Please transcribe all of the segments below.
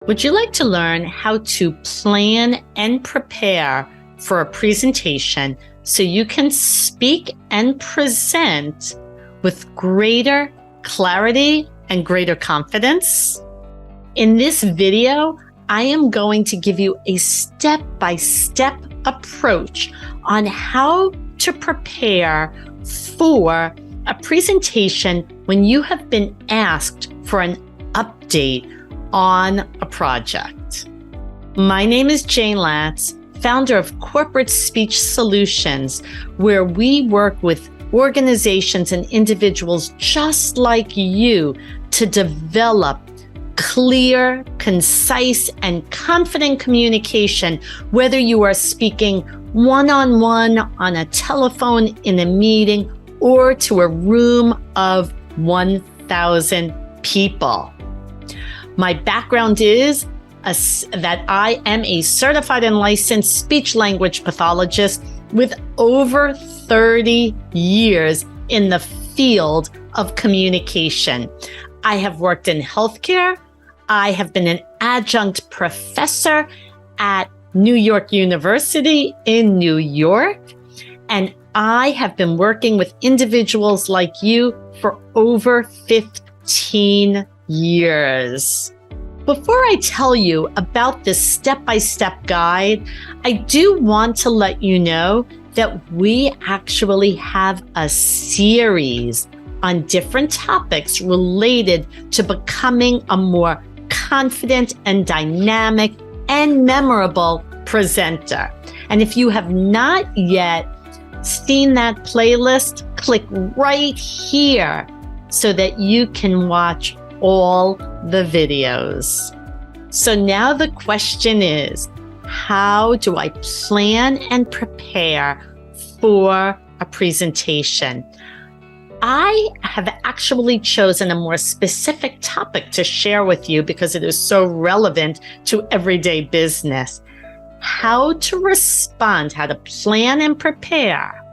Would you like to learn how to plan and prepare for a presentation so you can speak and present with greater clarity and greater confidence? In this video, I am going to give you a step-by-step approach on how to prepare for a presentation when you have been asked for an update on a project. My name is Jayne Latz, founder of Corporate Speech Solutions, where we work with organizations and individuals just like you to develop clear, concise, and confident communication, whether you are speaking one-on-one on a telephone in a meeting or to a room of 1,000 people. My background is that I am a certified and licensed speech-language pathologist with over 30 years in the field of communication. I have worked in healthcare. I have been an adjunct professor at New York University in New York, and I have been working with individuals like you for over 15 years. Before I tell you about this step-by-step guide, I do want to let you know that we actually have a series on different topics related to becoming a more confident and dynamic and memorable presenter. And if you have not yet seen that playlist, click right here so that you can watch all the videos. So now the question is, how do I plan and prepare for a presentation? I have actually chosen a more specific topic to share with you because it is so relevant to everyday business. How to respond, how to plan and prepare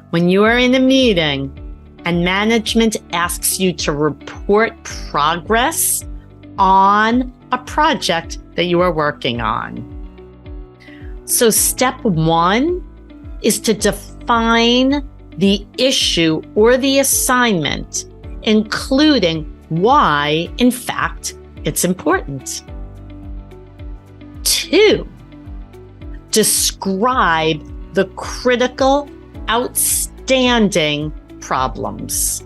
when you are in a meeting and management asks you to report progress on a project that you are working on. So step one is to define the issue or the assignment, including why, in fact, it's important. 2, describe the critical, outstanding problems.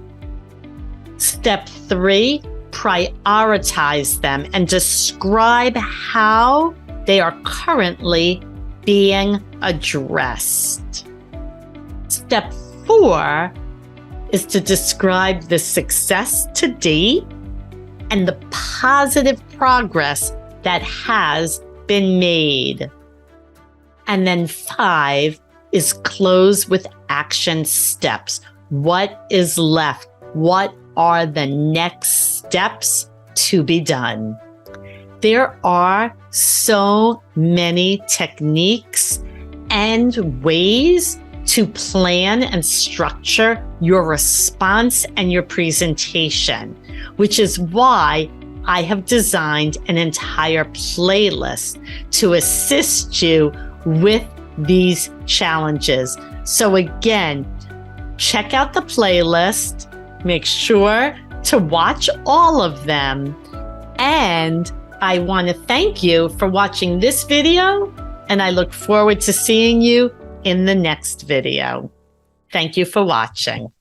Step 3, prioritize them and describe how they are currently being addressed. Step 4 is to describe the success to date and the positive progress that has been made. And then 5 is close with action steps. What is left? What are the next steps to be done? There are so many techniques and ways to plan and structure your response and your presentation, which is why I have designed an entire playlist to assist you with these challenges. So again, check out the playlist, make sure to watch all of them, and I want to thank you for watching this video, and I look forward to seeing you in the next video. Thank you for watching.